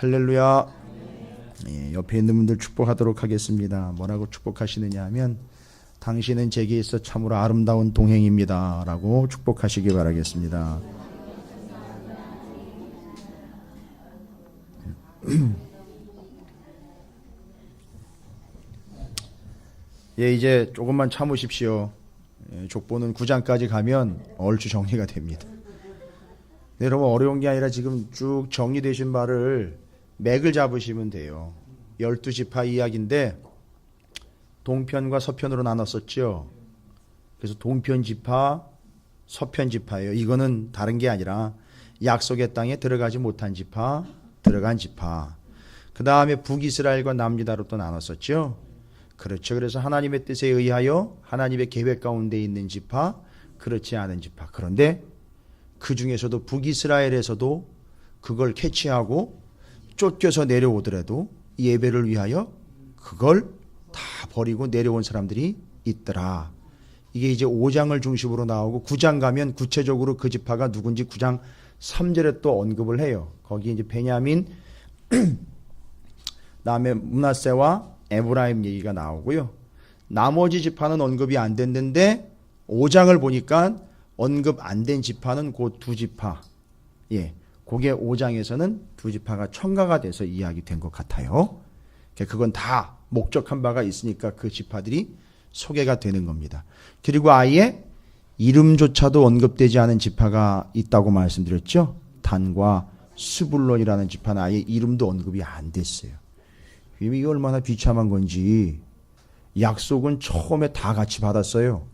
할렐루야. 예, 옆에 있는 분들 축복하도록 하겠습니다. 뭐라고 축복하시느냐 하면 당신은 제게 있어 참으로 아름다운 동행입니다 라고 축복하시기 바라겠습니다. 예, 이제 조금만 참으십시오. 예, 족보는 9장까지 가면 얼추 정리가 됩니다. 네, 여러분 어려운 게 아니라 지금 쭉 정리되신 바를 맥을 잡으시면 돼요. 12지파 이야기인데 동편과 서편으로 나눴었죠. 그래서 동편지파, 서편지파예요. 이거는 다른 게 아니라 약속의 땅에 들어가지 못한 지파, 들어간 지파. 그 다음에 북이스라엘과 남유다로 또 나눴었죠. 그렇죠. 그래서 하나님의 뜻에 의하여 하나님의 계획 가운데 있는 지파, 그렇지 않은 지파. 그런데 그 중에서도 북이스라엘에서도 그걸 캐치하고 쫓겨서 내려오더라도 예배를 위하여 그걸 다 버리고 내려온 사람들이 있더라. 이게 이제 5장을 중심으로 나오고 9장 가면 구체적으로 그 지파가 누군지 9장 3절에 또 언급을 해요. 거기 이제 베냐민, 다음에 므낫세와 에브라임 얘기가 나오고요. 나머지 지파는 언급이 안 됐는데 5장을 보니까 언급 안 된 지파는 그 두 지파. 예, 그게 5장에서는 두 지파가 첨가가 돼서 이야기된 것 같아요. 그건 다 목적한 바가 있으니까 그 지파들이 소개가 되는 겁니다. 그리고 아예 이름조차도 언급되지 않은 지파가 있다고 말씀드렸죠. 단과 스불론이라는 지파는 아예 이름도 언급이 안 됐어요. 이게 얼마나 비참한 건지. 약속은 처음에 다 같이 받았어요.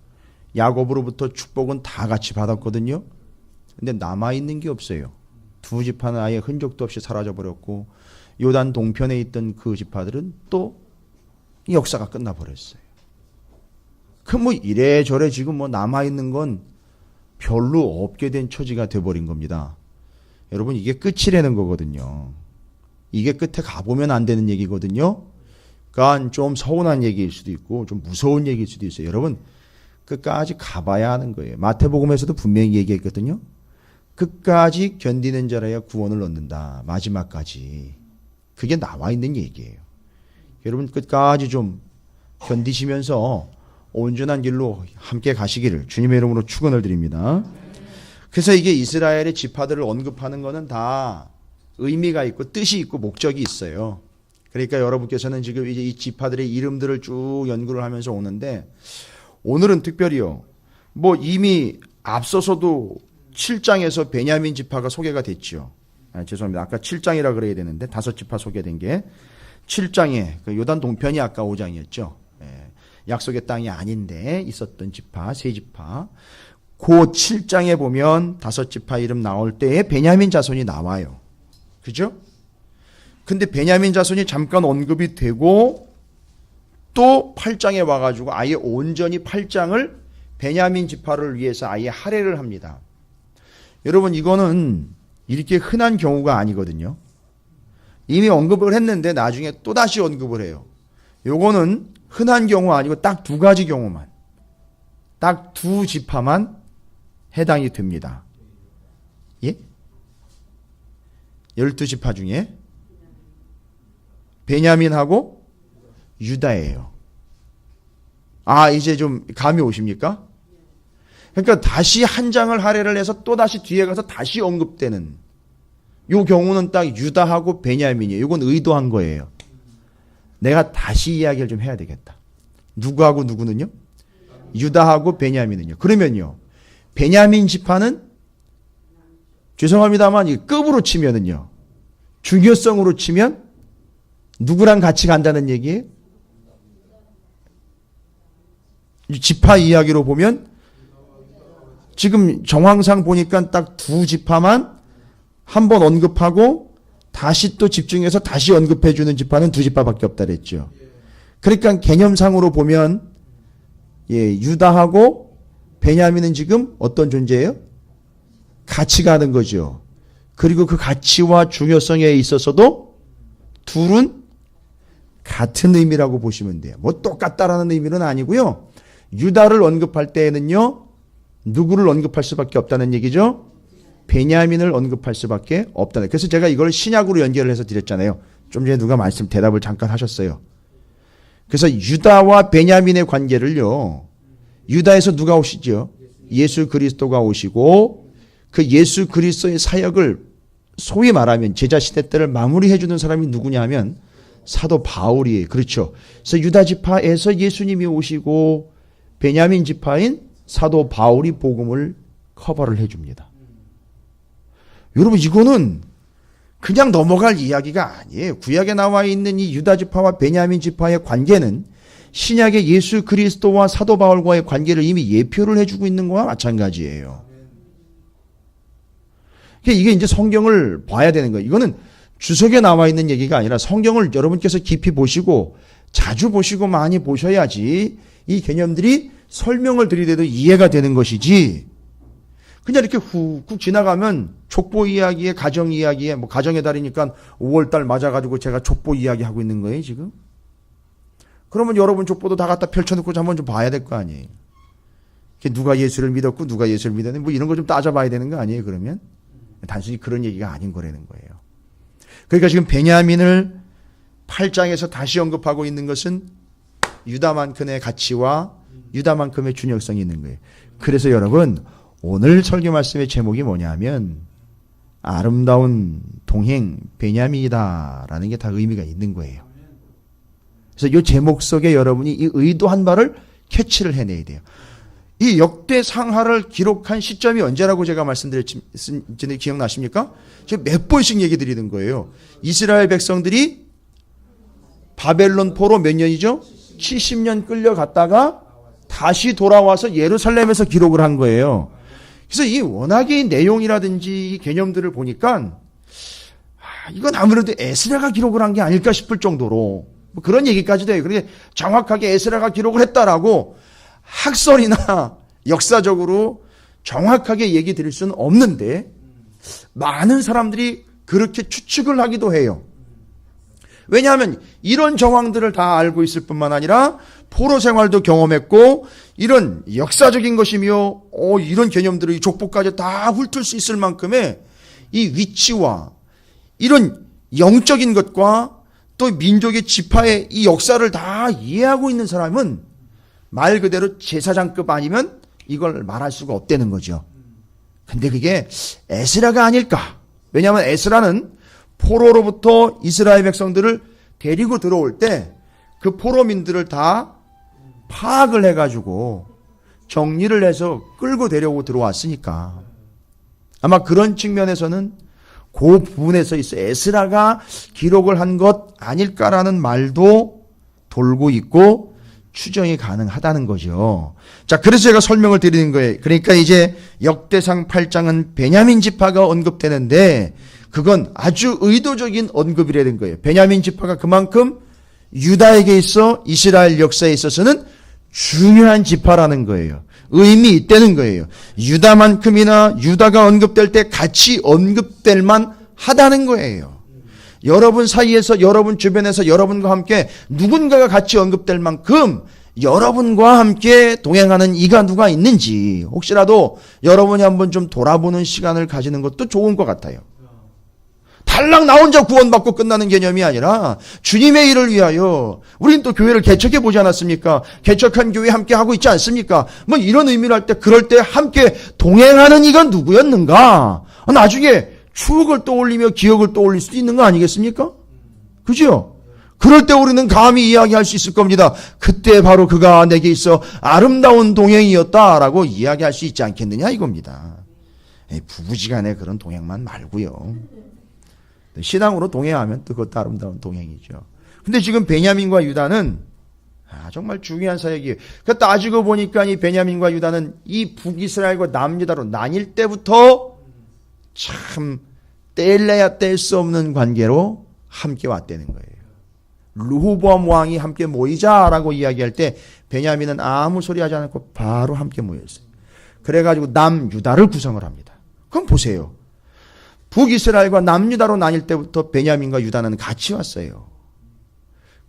야곱으로부터 축복은 다 같이 받았거든요. 근데 남아있는 게 없어요. 두 지파는 아예 흔적도 없이 사라져버렸고 요단 동편에 있던 그 지파들은 또 역사가 끝나버렸어요. 그 뭐 이래저래 지금 뭐 남아있는 건 별로 없게 된 처지가 돼버린 겁니다. 여러분 이게 끝이라는 거거든요. 이게 끝에 가보면 안 되는 얘기거든요. 그러니까 좀 서운한 얘기일 수도 있고 좀 무서운 얘기일 수도 있어요. 여러분 끝까지 가봐야 하는 거예요. 마태복음에서도 분명히 얘기했거든요. 끝까지 견디는 자라야 구원을 얻는다. 마지막까지. 그게 나와 있는 얘기예요. 여러분 끝까지 좀 견디시면서 온전한 길로 함께 가시기를 주님의 이름으로 축원을 드립니다. 그래서 이게 이스라엘의 지파들을 언급하는 거는 다 의미가 있고 뜻이 있고 목적이 있어요. 그러니까 여러분께서는 지금 이제 이 지파들의 이름들을 쭉 연구를 하면서 오는데 오늘은 특별히요. 뭐 이미 앞서서도 7장에서 베냐민 지파가 소개가 됐죠. 죄송합니다. 아까 7장이라 그래야 되는데 5지파 소개된 게 7장에 그 요단 동편이 아까 5장이었죠. 약속의 땅이 아닌데 있었던 지파, 3지파. 그 7장에 보면 5지파 이름 나올 때에 베냐민 자손이 나와요. 그죠? 근데 베냐민 자손이 잠깐 언급이 되고 또 8장에 와가지고 아예 온전히 8장을 베냐민 지파를 위해서 아예 할애를 합니다. 여러분 이거는 이렇게 흔한 경우가 아니거든요. 이미 언급을 했는데 나중에 또다시 언급을 해요. 요거는 흔한 경우 아니고 딱 2가지 경우만, 딱 2지파만 해당이 됩니다. 예? 12지파 중에 베냐민하고 유다예요. 아, 이제 좀 감이 오십니까? 그러니까 다시 한 장을 할애를 해서 또다시 뒤에 가서 다시 언급되는 요 경우는 딱 유다하고 베냐민이에요. 이건 의도한 거예요. 내가 다시 이야기를 좀 해야 되겠다. 누구하고 누구는요? 유다하고 베냐민은요. 그러면요. 베냐민 지파는 죄송합니다만 이 급으로 치면은요. 중요성으로 치면 누구랑 같이 간다는 얘기예요? 지파 이야기로 보면 지금 정황상 보니까 딱 2지파만 한 번 언급하고 다시 또 집중해서 다시 언급해주는 지파는 2지파밖에 없다 그랬죠. 그러니까 개념상으로 보면 유다하고 베냐민은 지금 어떤 존재예요? 같이 가는 거죠. 그리고 그 가치와 중요성에 있어서도 둘은 같은 의미라고 보시면 돼요. 뭐 똑같다라는 의미는 아니고요. 유다를 언급할 때에는요. 누구를 언급할 수밖에 없다는 얘기죠? 베냐민을 언급할 수밖에 없다. 그래서 제가 이걸 신약으로 연결을 해서 드렸잖아요. 좀 전에 누가 대답을 잠깐 하셨어요. 그래서 유다와 베냐민의 관계를요, 유다에서 누가 오시죠? 예수 그리스도가 오시고 그 예수 그리스도의 사역을 소위 말하면 제자 시대 때를 마무리해 주는 사람이 누구냐 하면 사도 바울이에요. 그렇죠. 그래서 유다 지파에서 예수님이 오시고 베냐민 지파인 사도 바울이 복음을 커버를 해 줍니다. 여러분, 이거는 그냥 넘어갈 이야기가 아니에요. 구약에 나와 있는 이 유다 지파와 베냐민 지파의 관계는 신약의 예수 그리스도와 사도 바울과의 관계를 이미 예표를 해주고 있는 거와 마찬가지예요. 이게 이제 성경을 봐야 되는 거예요. 이거는 주석에 나와 있는 얘기가 아니라 성경을 여러분께서 깊이 보시고 자주 보시고 많이 보셔야지 이 개념들이 설명을 드리더라도 이해가 되는 것이지, 그냥 이렇게 훅훅 지나가면 족보 이야기에 가정 이야기에 뭐 가정의 달이니까 5월달 맞아가지고 제가 족보 이야기 하고 있는 거예요 지금. 그러면 여러분 족보도 다 갖다 펼쳐놓고 한번 좀 봐야 될 거 아니에요. 누가 예수를 믿었고 누가 예수를 믿었는지 뭐 이런 거 좀 따져봐야 되는 거 아니에요 그러면? 단순히 그런 얘기가 아닌 거라는 거예요. 그러니까 지금 베냐민을 8장에서 다시 언급하고 있는 것은 유다만큼의 가치와 유다만큼의 준역성이 있는 거예요. 그래서 여러분, 오늘 설교 말씀의 제목이 뭐냐면 아름다운 동행 베냐민이다라는 게 다 의미가 있는 거예요. 그래서 이 제목 속에 여러분이 이 의도한 바를 캐치를 해내야 돼요. 이 역대 상하를 기록한 시점이 언제라고 제가 말씀드렸는지 기억나십니까? 제가 몇 번씩 얘기 드리는 거예요. 이스라엘 백성들이 바벨론 포로 몇 년이죠? 70년 끌려갔다가 다시 돌아와서 예루살렘에서 기록을 한 거예요. 그래서 이 워낙에 내용이라든지 이 개념들을 보니까 이건 아무래도 에스라가 기록을 한 게 아닐까 싶을 정도로 뭐 그런 얘기까지도 해요. 그런데 정확하게 에스라가 기록을 했다라고 학설이나 역사적으로 정확하게 얘기 드릴 수는 없는데 많은 사람들이 그렇게 추측을 하기도 해요. 왜냐하면 이런 정황들을 다 알고 있을 뿐만 아니라 포로 생활도 경험했고 이런 역사적인 것이며 이런 개념들을 이 족보까지 다 훑을 수 있을 만큼의 이 위치와 이런 영적인 것과 또 민족의 지파의 이 역사를 다 이해하고 있는 사람은 말 그대로 제사장급 아니면 이걸 말할 수가 없다는 거죠. 근데 그게 에스라가 아닐까? 왜냐하면 에스라는 포로로부터 이스라엘 백성들을 데리고 들어올 때 그 포로민들을 다 파악을 해가지고 정리를 해서 끌고 데려오고 들어왔으니까 아마 그런 측면에서는 그 부분에서 있어 에스라가 기록을 한 것 아닐까라는 말도 돌고 있고 추정이 가능하다는 거죠. 자, 그래서 제가 설명을 드리는 거예요. 그러니까 이제 역대상 8장은 베냐민 지파가 언급되는데 그건 아주 의도적인 언급이라는 거예요. 베냐민 지파가 그만큼 유다에게 있어 이스라엘 역사에 있어서는 중요한 지파라는 거예요. 의미 있다는 거예요. 유다만큼이나 유다가 언급될 때 같이 언급될 만 하다는 거예요. 여러분 사이에서 여러분 주변에서 여러분과 함께 누군가가 같이 언급될 만큼 여러분과 함께 동행하는 이가 누가 있는지 혹시라도 여러분이 한번 좀 돌아보는 시간을 가지는 것도 좋은 것 같아요. 달랑 나 혼자 구원받고 끝나는 개념이 아니라 주님의 일을 위하여 우리는 또 교회를 개척해 보지 않았습니까? 개척한 교회 함께 하고 있지 않습니까? 뭐 이런 의미를 할 때 그럴 때 함께 동행하는 이가 누구였는가? 나중에 추억을 떠올리며 기억을 떠올릴 수도 있는 거 아니겠습니까? 그죠? 그럴 때 우리는 감히 이야기할 수 있을 겁니다. 그때 바로 그가 내게 있어 아름다운 동행이었다라고 이야기할 수 있지 않겠느냐 이겁니다. 부부지간에 그런 동행만 말고요. 신앙으로 동행하면 또 그것도 아름다운 동행이죠. 근데 지금 베냐민과 유다는 정말 중요한 사역이에요. 그 따지고 보니까 이 베냐민과 유다는 이 북이스라엘과 남유다로 나뉠 때부터 참 뗄래야 뗄 수 없는 관계로 함께 왔다는 거예요. 르호보암 왕이 함께 모이자라고 이야기할 때 베냐민은 아무 소리 하지 않고 바로 함께 모였어요. 그래가지고 남유다를 구성을 합니다. 그럼 보세요. 북이스라엘과 남유다로 나뉠 때부터 베냐민과 유다는 같이 왔어요.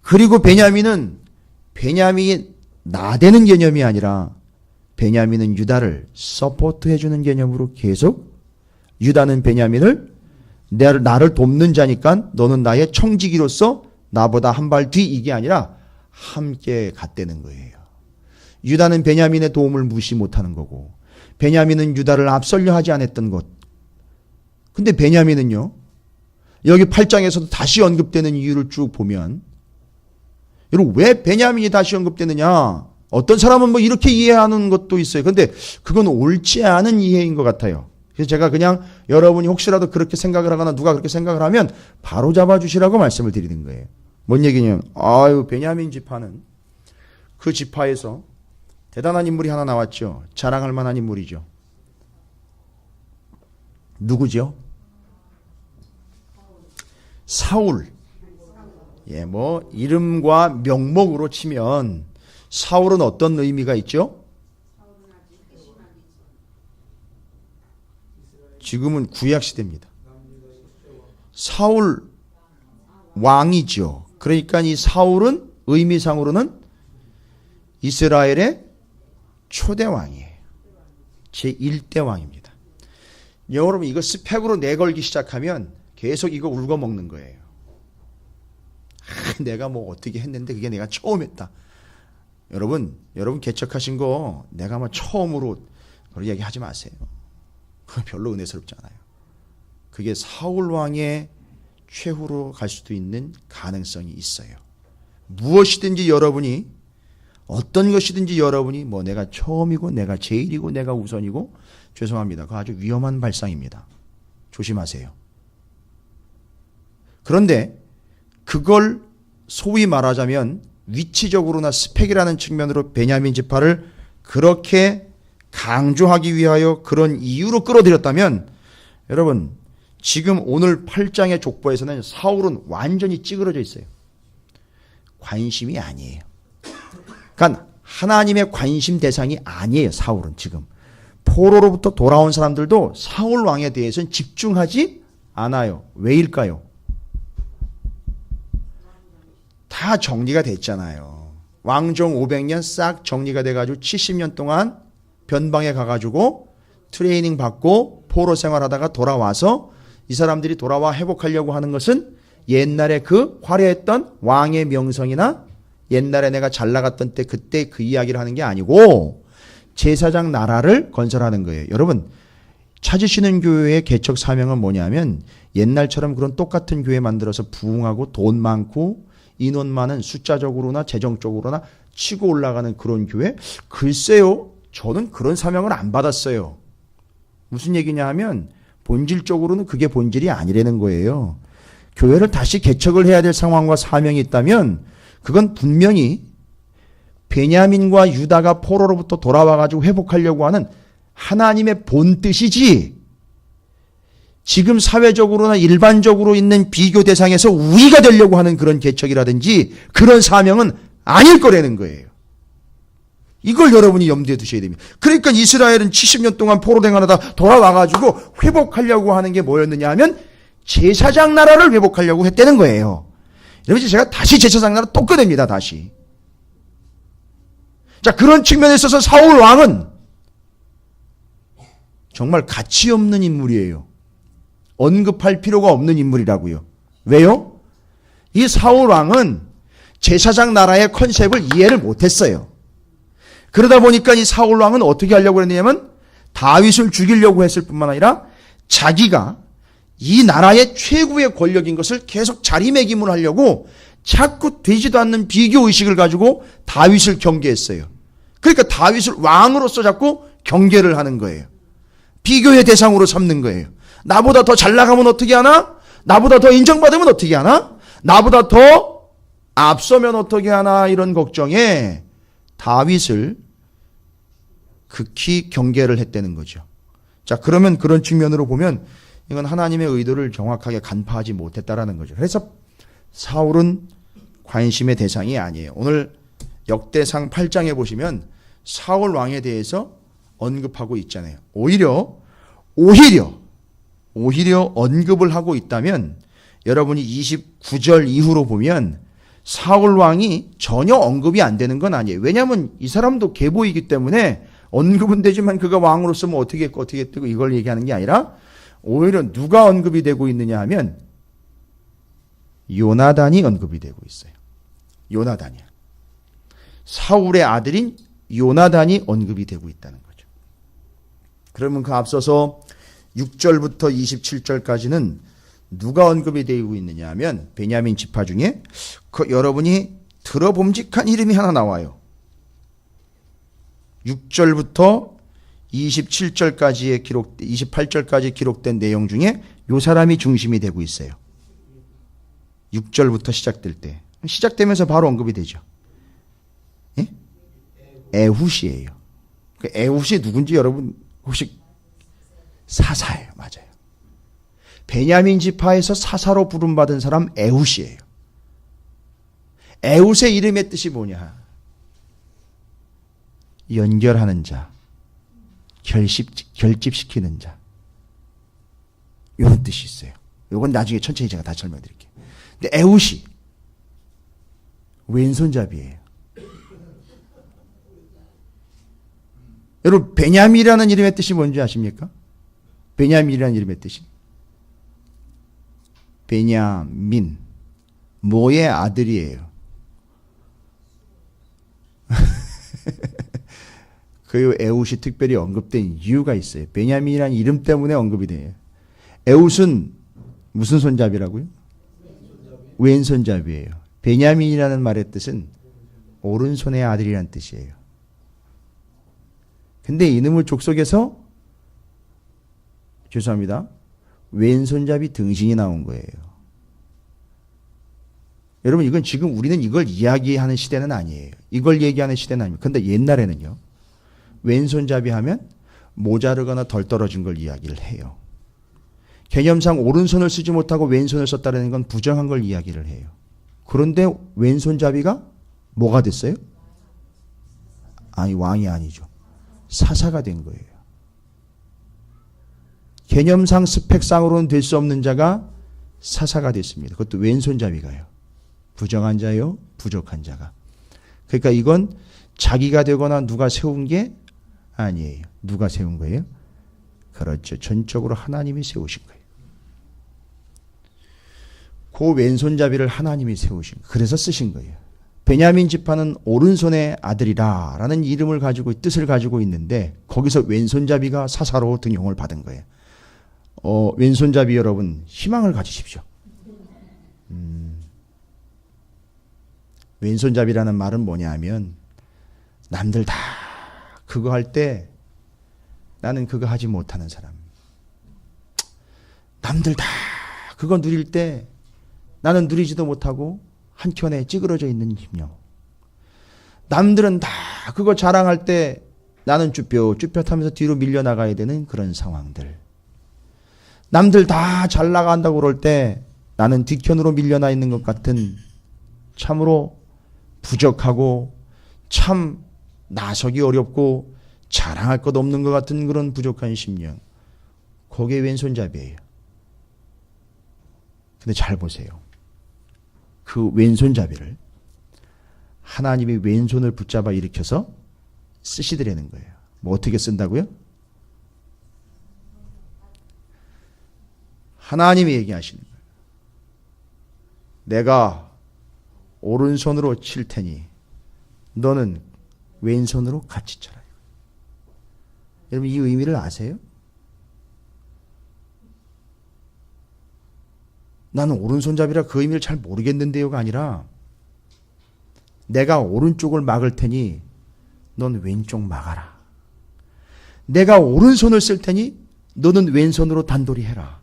그리고 베냐민이 나대는 개념이 아니라 베냐민은 유다를 서포트해주는 개념으로 계속 유다는 베냐민을 나를 돕는 자니까 너는 나의 청지기로서 나보다 한 발 뒤, 이게 아니라 함께 갔다는 거예요. 유다는 베냐민의 도움을 무시 못하는 거고, 베냐민은 유다를 앞설려 하지 않았던 것. 근데 베냐민은요, 여기 8장에서도 다시 언급되는 이유를 쭉 보면, 여러분 왜 베냐민이 다시 언급되느냐? 어떤 사람은 뭐 이렇게 이해하는 것도 있어요. 근데 그건 옳지 않은 이해인 것 같아요. 그래서 제가 그냥 여러분이 혹시라도 그렇게 생각을 하거나 누가 그렇게 생각을 하면 바로 잡아주시라고 말씀을 드리는 거예요. 뭔 얘기냐면, 베냐민 지파는 그 지파에서 대단한 인물이 하나 나왔죠. 자랑할 만한 인물이죠. 누구죠? 사울. 예, 뭐 이름과 명목으로 치면 사울은 어떤 의미가 있죠? 지금은 구약 시대입니다. 사울 왕이죠. 그러니까 이 사울은 의미상으로는 이스라엘의 초대 왕이에요. 제1대 왕입니다. 여러분 이거 스펙으로 내걸기 시작하면 계속 이거 울거먹는 거예요. 내가 뭐 어떻게 했는데 그게 내가 처음 했다. 여러분 개척하신 거 내가 뭐 처음으로 그런 얘기 하지 마세요. 별로 은혜스럽지 않아요. 그게 사울 왕의 최후로 갈 수도 있는 가능성이 있어요. 무엇이든지 여러분이 어떤 것이든지 여러분이 뭐 내가 처음이고 내가 제일이고 내가 우선이고 죄송합니다. 그거 아주 위험한 발상입니다. 조심하세요. 그런데 그걸 소위 말하자면 위치적으로나 스펙이라는 측면으로 베냐민 지파를 그렇게 강조하기 위하여 그런 이유로 끌어들였다면 여러분 지금 오늘 8장의 족보에서는 사울은 완전히 찌그러져 있어요. 관심이 아니에요. 그러니까 하나님의 관심 대상이 아니에요. 사울은 지금. 포로로부터 돌아온 사람들도 사울 왕에 대해서는 집중하지 않아요. 왜일까요? 다 정리가 됐잖아요. 왕정 500년 싹 정리가 돼가지고 70년 동안 변방에 가가지고 트레이닝 받고 포로 생활하다가 돌아와서 이 사람들이 돌아와 회복하려고 하는 것은 옛날에 그 화려했던 왕의 명성이나 옛날에 내가 잘 나갔던 때 그때 그 이야기를 하는 게 아니고 제사장 나라를 건설하는 거예요. 여러분 찾으시는 교회의 개척 사명은 뭐냐면 옛날처럼 그런 똑같은 교회 만들어서 부흥하고 돈 많고 인원 많은 숫자적으로나 재정적으로나 치고 올라가는 그런 교회? 글쎄요. 저는 그런 사명을 안 받았어요. 무슨 얘기냐 하면 본질적으로는 그게 본질이 아니라는 거예요. 교회를 다시 개척을 해야 될 상황과 사명이 있다면 그건 분명히 베냐민과 유다가 포로로부터 돌아와가지고 회복하려고 하는 하나님의 본뜻이지 지금 사회적으로나 일반적으로 있는 비교 대상에서 우위가 되려고 하는 그런 개척이라든지 그런 사명은 아닐 거라는 거예요. 이걸 여러분이 염두에 두셔야 됩니다. 그러니까 이스라엘은 70년 동안 포로 생활하다 돌아와가지고 회복하려고 하는 게 뭐였느냐 하면 제사장 나라를 회복하려고 했다는 거예요. 여러분 제가 다시 제사장 나라 또 꺼냅니다. 다시. 자, 그런 측면에 있어서 사울 왕은 정말 가치 없는 인물이에요. 언급할 필요가 없는 인물이라고요. 왜요? 이 사울 왕은 제사장 나라의 컨셉을 이해를 못했어요. 그러다 보니까 이 사울 왕은 어떻게 하려고 했냐면 다윗을 죽이려고 했을 뿐만 아니라 자기가 이 나라의 최고의 권력인 것을 계속 자리매김을 하려고 자꾸 되지도 않는 비교의식을 가지고 다윗을 경계했어요. 그러니까 다윗을 왕으로서 자꾸 경계를 하는 거예요. 비교의 대상으로 삼는 거예요. 나보다 더 잘 나가면 어떻게 하나? 나보다 더 인정받으면 어떻게 하나? 나보다 더 앞서면 어떻게 하나? 이런 걱정에 다윗을 극히 경계를 했다는 거죠. 자, 그러면 그런 측면으로 보면 이건 하나님의 의도를 정확하게 간파하지 못했다라는 거죠. 그래서 사울은 관심의 대상이 아니에요. 오늘 역대상 8장에 보시면 사울 왕에 대해서 언급하고 있잖아요. 오히려 언급을 하고 있다면 여러분이 29절 이후로 보면 사울 왕이 전혀 언급이 안 되는 건 아니에요. 왜냐하면 이 사람도 계보이기 때문에 언급은 되지만 그가 왕으로서 뭐 어떻게 했고 어떻게 했고 이걸 얘기하는 게 아니라 오히려 누가 언급이 되고 있느냐 하면 요나단이 언급이 되고 있어요. 요나단이야. 사울의 아들인 요나단이 언급이 되고 있다는 거죠. 그러면 그 앞서서 6절부터 27절까지는 누가 언급이 되고 있느냐 하면 베냐민 지파 중에 여러분이 들어봄직한 이름이 하나 나와요. 6절부터 27절까지의 28절까지 기록된 내용 중에 이 사람이 중심이 되고 있어요. 6절부터 시작될 때. 시작되면서 바로 언급이 되죠. 예? 에훗이에요. 그 에훗이 누군지 여러분 혹시 사사예요. 맞아요. 베냐민 지파에서 사사로 부름받은 사람 에훗이에요. 에훗의 이름의 뜻이 뭐냐? 연결하는 자, 결집시키는 자. 이런 뜻이 있어요. 이건 나중에 천천히 제가 다시 설명드릴게요. 근데 에훗이 왼손잡이에요. 여러분 베냐민이라는 이름의 뜻이 뭔지 아십니까? 베냐민이라는 이름의 뜻이 베냐민 모의 아들이에요. 그 에훗이 특별히 언급된 이유가 있어요. 베냐민이라는 이름 때문에 언급이 돼요. 에훗은 무슨 손잡이라고요? 왼손잡이에요. 베냐민이라는 말의 뜻은 오른손의 아들이라는 뜻이에요. 근데 이놈의 족속에서 죄송합니다. 왼손잡이 등신이 나온 거예요. 여러분 이건 지금 우리는 이걸 이야기하는 시대는 아니에요. 이걸 얘기하는 시대는 아닙니다. 근데 옛날에는요. 왼손잡이 하면 모자르거나 덜 떨어진 걸 이야기를 해요. 개념상 오른손을 쓰지 못하고 왼손을 썼다는 건 부정한 걸 이야기를 해요. 그런데 왼손잡이가 뭐가 됐어요? 아니 왕이 아니죠. 사사가 된 거예요. 개념상 스펙상으로는 될 수 없는 자가 사사가 됐습니다. 그것도 왼손잡이가요. 부정한 자요, 부족한 자가. 그러니까 이건 자기가 되거나 누가 세운 게 아니에요. 누가 세운 거예요? 그렇죠. 전적으로 하나님이 세우신 거예요. 그 왼손잡이를 하나님이 세우신 거예요. 그래서 쓰신 거예요. 베냐민 지파는 오른손의 아들이라 라는 이름을 가지고 뜻을 가지고 있는데 거기서 왼손잡이가 사사로 등용을 받은 거예요. 왼손잡이 여러분 희망을 가지십시오. 왼손잡이라는 말은 뭐냐면 남들 다 그거 할 때 나는 그거 하지 못하는 사람. 남들 다 그거 누릴 때 나는 누리지도 못하고 한켠에 찌그러져 있는 심령. 남들은 다 그거 자랑할 때 나는 쭈뼛쭈뼛하면서 뒤로 밀려나가야 되는 그런 상황들. 남들 다 잘 나간다고 그럴 때 나는 뒷편으로 밀려나 있는 것 같은 참으로 부족하고 참 나서기 어렵고 자랑할 것 없는 것 같은 그런 부족한 심령. 그게 왼손잡이에요. 근데 잘 보세요. 그 왼손잡이를 하나님이 왼손을 붙잡아 일으켜서 쓰시더라는 거예요. 뭐 어떻게 쓴다고요? 하나님이 얘기하시는 거예요. 내가 오른손으로 칠 테니 너는 왼손으로 같이 쳐라. 여러분 이 의미를 아세요? 나는 오른손잡이라 그 의미를 잘 모르겠는데요가 아니라 내가 오른쪽을 막을 테니 넌 왼쪽 막아라. 내가 오른손을 쓸 테니 너는 왼손으로 단돌이 해라.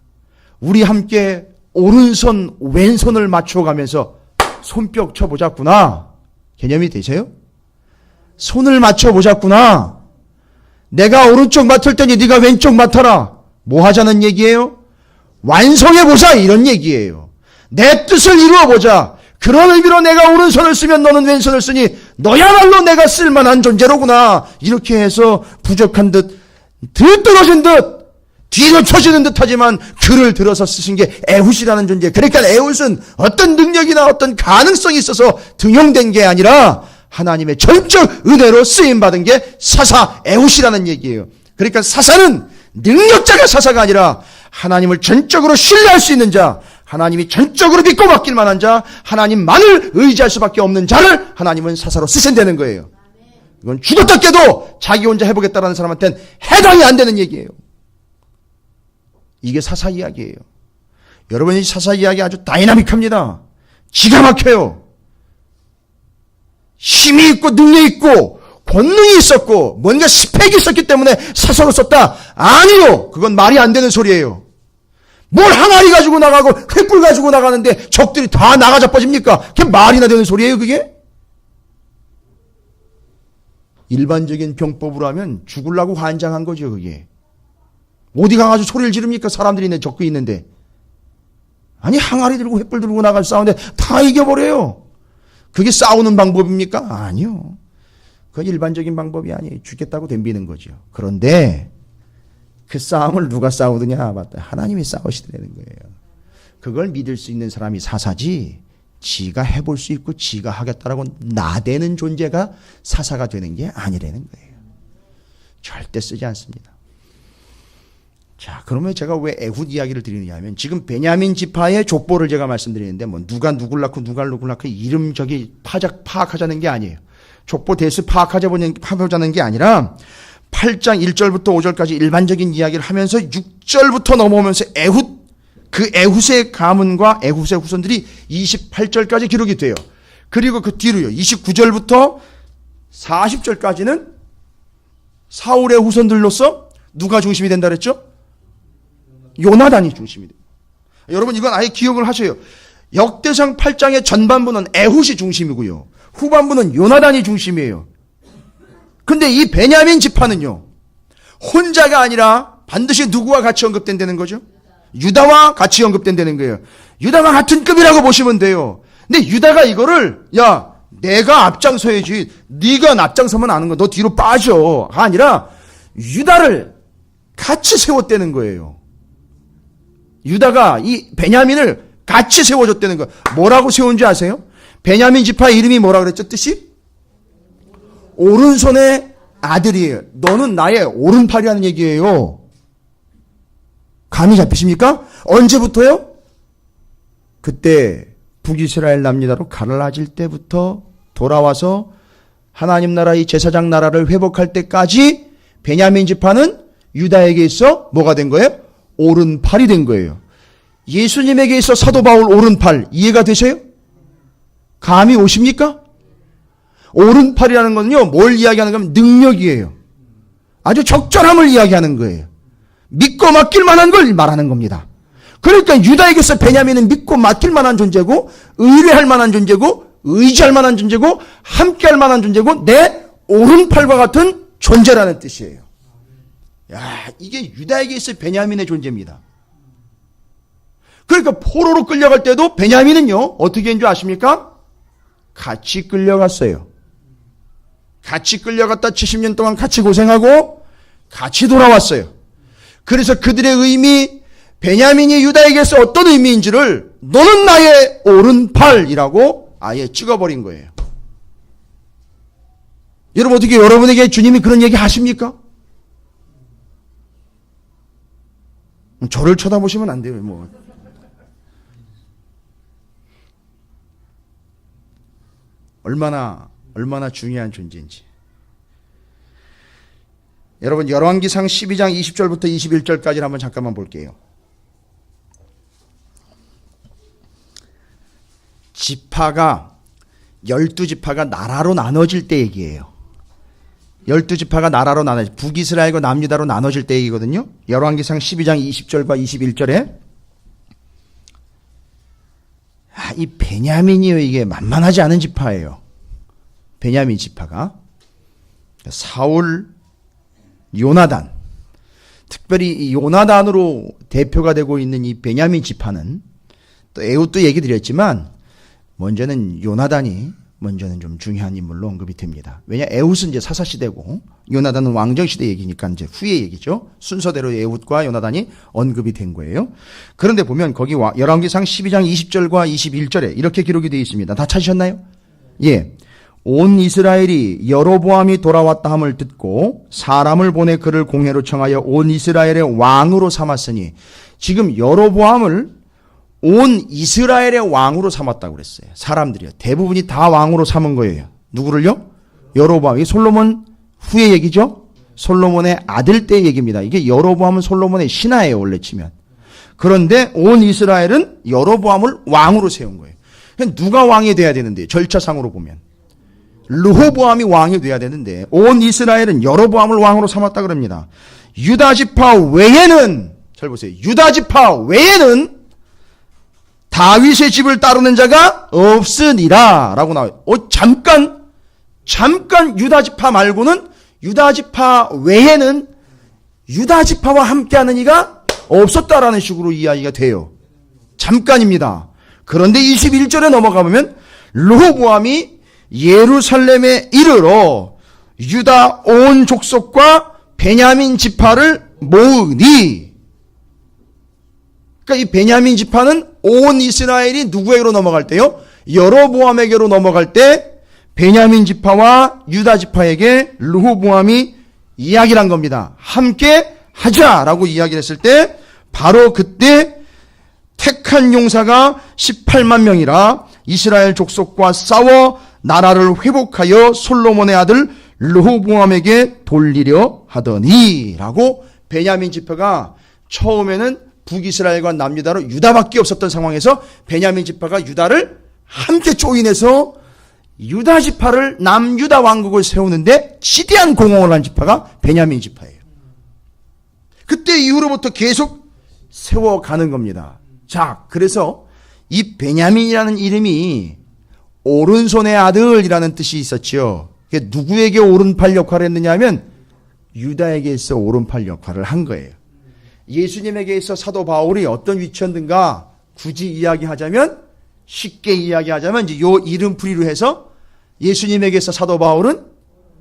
우리 함께 오른손 왼손을 맞춰가면서 손뼉 쳐보자꾸나. 개념이 되세요? 손을 맞춰보자꾸나. 내가 오른쪽 맡을 테니 네가 왼쪽 맡아라. 뭐 하자는 얘기예요? 완성해보자 이런 얘기예요. 내 뜻을 이루어보자. 그런 의미로 내가 오른손을 쓰면 너는 왼손을 쓰니 너야말로 내가 쓸만한 존재로구나. 이렇게 해서 부족한 듯 들떨어진 듯 뒤로 쳐지는 듯 하지만 글을 들어서 쓰신 게 에훗이라는 존재. 그러니까 에훗은 어떤 능력이나 어떤 가능성이 있어서 등용된 게 아니라 하나님의 전적 은혜로 쓰임받은 게 사사 에훗이라는 얘기예요. 그러니까 사사는 능력자가 사사가 아니라 하나님을 전적으로 신뢰할 수 있는 자, 하나님이 전적으로 믿고 맡길 만한 자, 하나님만을 의지할 수밖에 없는 자를 하나님은 사사로 쓰신다는 거예요. 이건 죽었다 깨도 자기 혼자 해보겠다라는 사람한테는 해당이 안 되는 얘기예요. 이게 사사 이야기예요. 여러분이 사사 이야기 아주 다이나믹합니다. 기가 막혀요. 힘이 있고 능력이 있고 권능이 있었고 뭔가 스펙이 있었기 때문에 사사로 썼다. 아니요. 그건 말이 안 되는 소리예요. 뭘 항아리 가지고 나가고 횃불 가지고 나가는데 적들이 다 나가 자빠집니까? 그게 말이나 되는 소리예요, 그게? 일반적인 병법으로 하면 죽으려고 환장한 거죠, 그게. 어디 가가지고 소리를 지릅니까? 사람들이 있는데, 적고 있는데. 아니, 항아리 들고 횃불 들고 나가서 싸우는데 다 이겨버려요. 그게 싸우는 방법입니까? 아니요. 그건 일반적인 방법이 아니에요. 죽겠다고 덤비는 거죠. 그런데 그 싸움을 누가 싸우느냐? 맞다. 하나님이 싸우시더라는 거예요. 그걸 믿을 수 있는 사람이 사사지, 지가 해볼 수 있고 지가 하겠다라고 나대는 존재가 사사가 되는 게 아니라는 거예요. 절대 쓰지 않습니다. 자, 그러면 제가 왜 에훗 이야기를 드리느냐 하면, 지금 베냐민 지파의 족보를 제가 말씀드리는데, 뭐 누가 누굴 낳고 누가 누굴 낳고 이름 저기 파악하자는 게 아니에요. 족보 대수 파악하자는 게 아니라 8장 1절부터 5절까지 일반적인 이야기를 하면서 6절부터 넘어오면서 에훗, 그 에훗의 가문과 에훗의 후손들이 28절까지 기록이 돼요. 그리고 그 뒤로요, 29절부터 40절까지는 사울의 후손들로서 누가 중심이 된다 그랬죠? 요나단이 중심이 돼요. 여러분, 이건 아예 기억을 하셔요. 역대상 8장의 전반부는 에훗이 중심이고요, 후반부는 요나단이 중심이에요. 근데 이 베냐민 지파는요, 혼자가 아니라 반드시 누구와 같이 언급된다는 거죠? 유다와 같이 언급된다는 거예요. 유다와 같은 급이라고 보시면 돼요. 근데 유다가 이거를, 야, 내가 앞장서야지, 네가 앞장서면 아는 거, 너 뒤로 빠져가 아니라 유다를 같이 세웠다는 거예요. 유다가 이 베냐민을 같이 세워줬다는 거예요. 뭐라고 세운 줄 아세요? 베냐민 지파 이름이 뭐라 그랬죠? 뜻이? 오른손의 아들이에요. 너는 나의 오른팔이라는 얘기예요. 감이 잡히십니까? 언제부터요? 그때 북이스라엘 남유다로 갈라질 때부터 돌아와서 하나님 나라의 제사장 나라를 회복할 때까지 베냐민 지파는 유다에게 있어 뭐가 된 거예요? 오른팔이 된 거예요. 예수님에게 있어 사도 바울 오른팔, 이해가 되세요? 감이 오십니까? 오른팔이라는 건요, 뭘 이야기하는 거면 능력이에요. 아주 적절함을 이야기하는 거예요. 믿고 맡길 만한 걸 말하는 겁니다. 그러니까 유다에게서 베냐민은 믿고 맡길 만한 존재고, 의뢰할 만한 존재고, 의지할 만한 존재고, 함께할 만한 존재고, 내 오른팔과 같은 존재라는 뜻이에요. 야, 이게 유다에게 있어 베냐민의 존재입니다. 그러니까 포로로 끌려갈 때도 베냐민은요, 어떻게 한 줄 아십니까? 같이 끌려갔어요. 같이 끌려갔다 70년 동안 같이 고생하고 같이 돌아왔어요. 그래서 그들의 의미, 베냐민이 유다에게서 어떤 의미인지를 너는 나의 오른팔이라고 아예 찍어버린 거예요. 여러분, 어떻게 여러분에게 주님이 그런 얘기 하십니까? 저를 쳐다보시면 안 돼요. 뭐. 얼마나 중요한 존재인지. 여러분, 열왕기상 12장 20절부터 21절까지를 한번 잠깐만 볼게요. 지파가 12지파가 나라로 나눠질 때 얘기예요. 12지파가 나라로 나눠질, 북이스라엘과 남유다로 나눠질 때 얘기거든요. 열왕기상 12장 20절과 21절에 이 베냐민이요, 이게 만만하지 않은 지파예요. 베냐민 지파가 사울, 요나단, 특별히 이 요나단으로 대표가 되고 있는 이 베냐민 지파는, 또 에훗도 얘기 드렸지만 먼저는 요나단이 먼저는 좀 중요한 인물로 언급이 됩니다. 왜냐, 에훗은 이제 사사시대고 요나단은 왕정시대 얘기니까 이제 후의 얘기죠. 순서대로 에훗과 요나단이 언급이 된 거예요. 그런데 보면 거기 열왕기상 12장 20절과 21절에 이렇게 기록이 되어 있습니다. 다 찾으셨나요? 예. 온 이스라엘이 여로보암이 돌아왔다 함을 듣고 사람을 보내 그를 공회로 청하여 온 이스라엘의 왕으로 삼았으니, 지금 여로보암을 온 이스라엘의 왕으로 삼았다고 그랬어요. 사람들이요. 대부분이 다 왕으로 삼은 거예요. 누구를요? 여로보암. 이게 솔로몬 후의 얘기죠? 솔로몬의 아들 때의 얘기입니다. 이게 여로보암은 솔로몬의 신하예요, 원래 치면. 그런데 온 이스라엘은 여로보암을 왕으로 세운 거예요. 누가 왕이 돼야 되는데, 절차상으로 보면 르호보암이 왕이 돼야 되는데, 온 이스라엘은 여로보암을 왕으로 삼았다 그럽니다. 유다 지파 외에는, 잘 보세요, 유다 지파 외에는 다윗의 집을 따르는 자가 없으니라 라고 나와요. 잠깐 유다 지파 말고는, 유다 지파 외에는 유다 지파와 함께하는 이가 없었다라는 식으로 이야기가 돼요. 잠깐입니다. 그런데 21절에 넘어가 보면 르호보암이 예루살렘에 이르러 유다 온 족속과 베냐민 지파를 모으니, 그러니까 이 베냐민 지파는 온 이스라엘이 누구에게로 넘어갈 때요? 여로보암에게로 넘어갈 때 베냐민 지파와 유다 지파에게 르호보암이 이야기를 한 겁니다. 함께 하자라고 이야기를 했을 때, 바로 그때 택한 용사가 18만 명이라 이스라엘 족속과 싸워 나라를 회복하여 솔로몬의 아들 르호보암에게 돌리려 하더니 라고, 베냐민 지파가 처음에는 북이스라엘과 남유다로 유다밖에 없었던 상황에서 베냐민 지파가 유다를 함께 조인해서 유다 지파를, 남유다 왕국을 세우는데 지대한 공헌을 한 지파가 베냐민 지파예요. 그때 이후로부터 계속 세워가는 겁니다. 자, 그래서 이 베냐민이라는 이름이 오른손의 아들이라는 뜻이 있었죠. 누구에게 오른팔 역할을 했느냐 하면 유다에게 있어 오른팔 역할을 한 거예요. 예수님에게 있어 사도 바울이 어떤 위치였는가 굳이 이야기하자면, 쉽게 이야기하자면 이제 요 이름풀이로 해서 예수님에게 있어 사도 바울은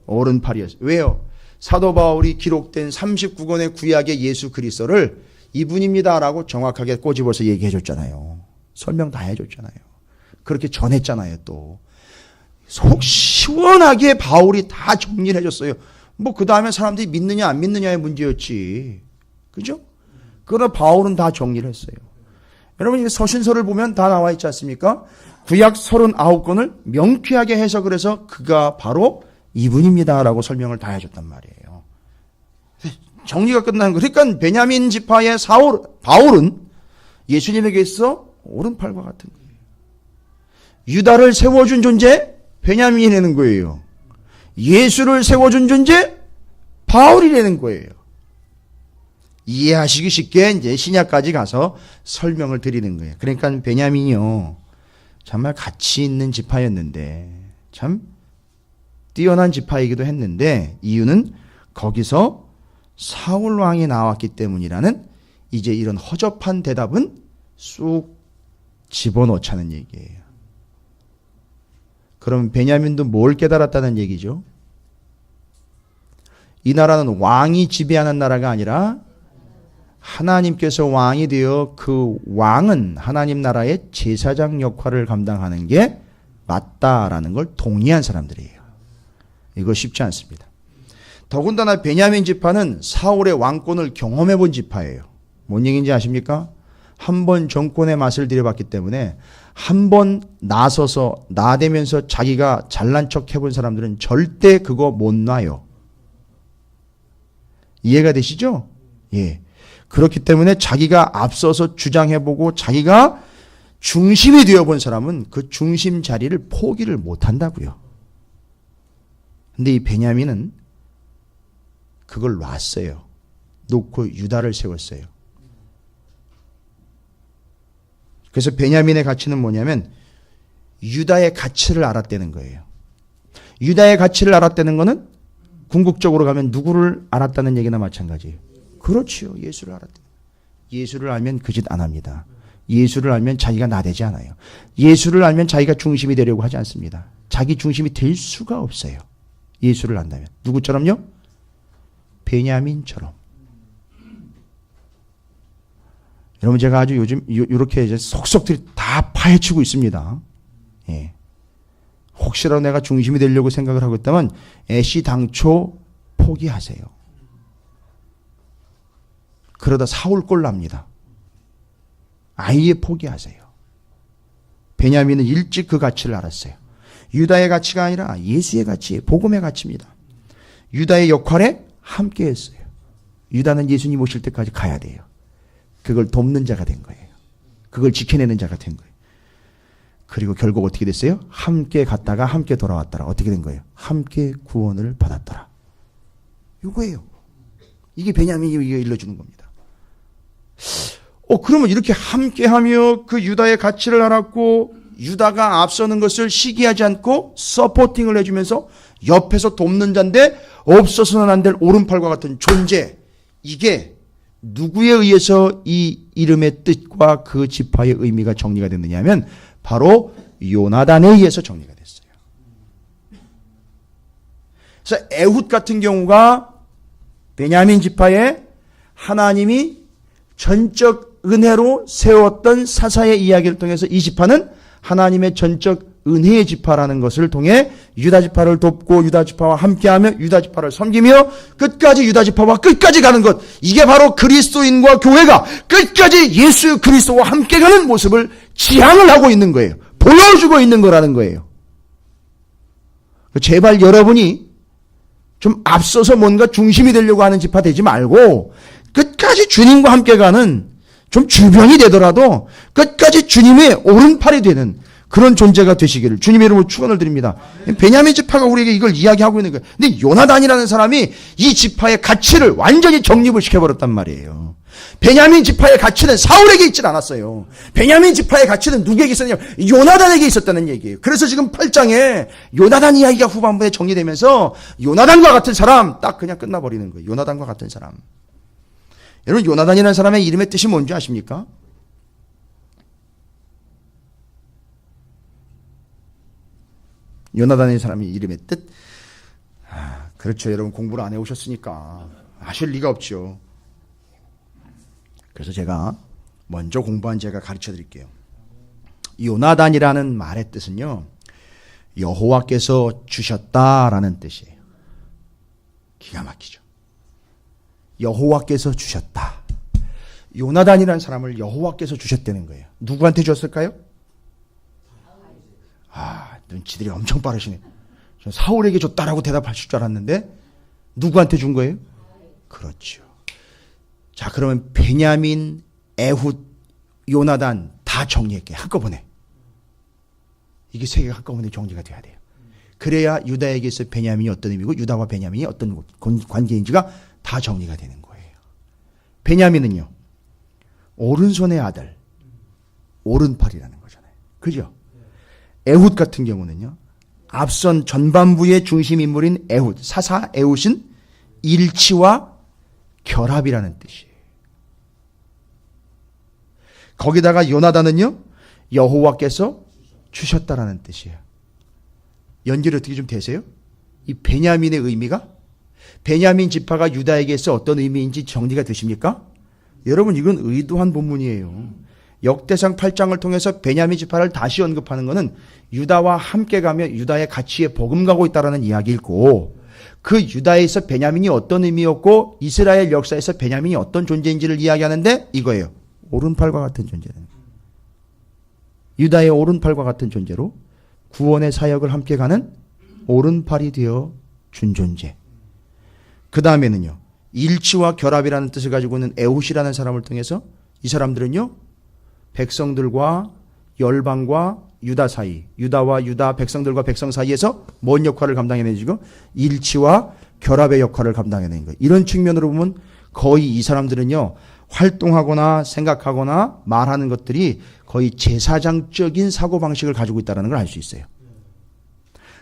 오른팔이었어요. 왜요? 사도 바울이 기록된 39권의 구약의 예수 그리스도를 이분입니다라고 정확하게 꼬집어서 얘기해 줬잖아요. 설명 다 해줬잖아요. 그렇게 전했잖아요. 또 속 시원하게 바울이 다 정리를 해줬어요. 뭐 그 다음에 사람들이 믿느냐 안 믿느냐의 문제였지, 그죠? 그러나 바울은 다 정리를 했어요. 여러분, 서신서를 보면 다 나와 있지 않습니까? 구약 39권을 명쾌하게 해석을 해서 그가 바로 이분입니다라고 설명을 다 해줬단 말이에요. 정리가 끝난 거. 그러니까 베냐민 지파의 바울은 예수님에게 있어 오른팔과 같은 거예요. 유다를 세워준 존재 베냐민이 되는 거예요. 예수를 세워준 존재 바울이 되는 거예요. 이해하시기 쉽게 이제 신약까지 가서 설명을 드리는 거예요. 그러니까 베냐민이요, 정말 가치 있는 지파였는데, 참 뛰어난 지파이기도 했는데, 이유는 거기서 사울 왕이 나왔기 때문이라는 이제 이런 허접한 대답은 쑥 집어넣자는 얘기예요. 그럼 베냐민도 뭘 깨달았다는 얘기죠? 이 나라는 왕이 지배하는 나라가 아니라 하나님께서 왕이 되어 그 왕은 하나님 나라의 제사장 역할을 감당하는 게 맞다라는 걸 동의한 사람들이에요. 이거 쉽지 않습니다. 더군다나 베냐민 지파는 사울의 왕권을 경험해 본 지파예요. 뭔 얘기인지 아십니까? 한 번 정권의 맛을 들여봤기 때문에 한 번 나서서 나대면서 자기가 잘난 척 해본 사람들은 절대 그거 못 놔요. 이해가 되시죠? 예. 그렇기 때문에 자기가 앞서서 주장해보고 자기가 중심이 되어본 사람은 그 중심 자리를 포기를 못한다고요. 근데 이 베냐민은 그걸 놨어요. 놓고 유다를 세웠어요. 그래서 베냐민의 가치는 뭐냐면 유다의 가치를 알았다는 거예요. 유다의 가치를 알았다는 거는 궁극적으로 가면 누구를 알았다는 얘기나 마찬가지예요. 그렇지요. 예수를 알았다. 예수를 알면 그 짓 안 합니다. 예수를 알면 자기가 나대지 않아요. 예수를 알면 자기가 중심이 되려고 하지 않습니다. 자기 중심이 될 수가 없어요. 예수를 안다면. 누구처럼요? 베냐민처럼. 여러분, 제가 아주 요즘 이렇게 이제 속속들이 다 파헤치고 있습니다. 예. 혹시라도 내가 중심이 되려고 생각을 하고 있다면 애시당초 포기하세요. 그러다 사울 꼴 납니다. 아예 포기하세요. 베냐민은 일찍 그 가치를 알았어요. 유다의 가치가 아니라 예수의 가치, 복음의 가치입니다. 유다의 역할에 함께 했어요. 유다는 예수님 오실 때까지 가야 돼요. 그걸 돕는 자가 된 거예요. 그걸 지켜내는 자가 된 거예요. 그리고 결국 어떻게 됐어요? 함께 갔다가 함께 돌아왔더라. 어떻게 된 거예요? 함께 구원을 받았더라. 이거예요. 이게 베냐민이 일러주는 겁니다. 그러면 이렇게 함께하며 그 유다의 가치를 알았고 유다가 앞서는 것을 시기하지 않고 서포팅을 해주면서 옆에서 돕는 자인데 없어서는 안 될 오른팔과 같은 존재. 이게 누구에 의해서 이 이름의 뜻과 그 지파의 의미가 정리가 됐느냐 하면 바로 요나단에 의해서 정리가 됐어요. 그래서 에훗 같은 경우가 베냐민 지파에 하나님이 전적 은혜로 세웠던 사사의 이야기를 통해서 이 지파는 하나님의 전적 은혜의 지파라는 것을 통해 유다 지파를 돕고 유다 지파와 함께하며 유다 지파를 섬기며 끝까지 유다 지파와 끝까지 가는 것. 이게 바로 그리스도인과 교회가 끝까지 예수 그리스도와 함께 가는 모습을 지향을 하고 있는 거예요. 보여주고 있는 거라는 거예요. 제발 여러분이 좀 앞서서 뭔가 중심이 되려고 하는 지파 되지 말고 끝까지 주님과 함께 가는 좀 주변이 되더라도 끝까지 주님의 오른팔이 되는 그런 존재가 되시기를 주님의 이름으로 축원을 드립니다. 베냐민 지파가 우리에게 이걸 이야기하고 있는 거예요. 근데 요나단이라는 사람이 이 지파의 가치를 완전히 정립을 시켜버렸단 말이에요. 베냐민 지파의 가치는 사울에게 있질 않았어요. 베냐민 지파의 가치는 누구에게 있었냐면 요나단에게 있었다는 얘기예요. 그래서 지금 8장에 요나단 이야기가 후반부에 정리되면서 요나단과 같은 사람 딱 그냥 끝나버리는 거예요. 요나단과 같은 사람. 여러분 요나단이라는 사람의 이름의 뜻이 뭔지 아십니까? 요나단이라는 사람의 이름의 뜻? 그렇죠. 여러분 공부를 안 해오셨으니까 아실 리가 없죠. 그래서 제가 먼저 공부한 제가 가르쳐 드릴게요. 요나단이라는 말의 뜻은요, 여호와께서 주셨다라는 뜻이에요. 기가 막히죠. 여호와께서 주셨다. 요나단이라는 사람을 여호와께서 주셨다는 거예요. 누구한테 줬을까요? 눈치들이 엄청 빠르시네. 저 사울에게 줬다라고 대답하실 줄 알았는데 누구한테 준 거예요? 그렇죠. 자, 그러면 베냐민, 에훗, 요나단 다 정리할게요. 한꺼번에. 이게 세 개가 한꺼번에 정리가 돼야 돼요. 그래야 유다에게서 베냐민이 어떤 의미고 유다와 베냐민이 어떤 관계인지가 다 정리가 되는 거예요. 베냐민은요, 오른손의 아들, 오른팔이라는 거잖아요. 그죠? 에훗 같은 경우는요, 앞선 전반부의 중심 인물인 에훗, 사사 에훗은 일치와 결합이라는 뜻이에요. 거기다가 요나단은요, 여호와께서 주셨다라는 뜻이에요. 연결이 어떻게 좀 되세요? 이 베냐민의 의미가 베냐민 지파가 유다에게서 어떤 의미인지 정리가 되십니까? 여러분 이건 의도한 본문이에요. 역대상 8장을 통해서 베냐민 지파를 다시 언급하는 것은 유다와 함께 가며 유다의 가치에 버금가고 있다는 이야기이고, 그 유다에서 베냐민이 어떤 의미였고 이스라엘 역사에서 베냐민이 어떤 존재인지를 이야기하는데 이거예요. 오른팔과 같은 존재는 유다의 오른팔과 같은 존재로 구원의 사역을 함께 가는 오른팔이 되어 준 존재. 그 다음에는요, 일치와 결합이라는 뜻을 가지고 있는 에훗이라는 사람을 통해서 이 사람들은요, 백성들과 열방과 유다 사이, 유다와 유다 백성들과 백성 사이에서 뭔 역할을 감당해내지고 일치와 결합의 역할을 감당해내는 거예요. 이런 측면으로 보면 거의 이 사람들은요, 활동하거나 생각하거나 말하는 것들이 거의 제사장적인 사고방식을 가지고 있다는 걸 알 수 있어요.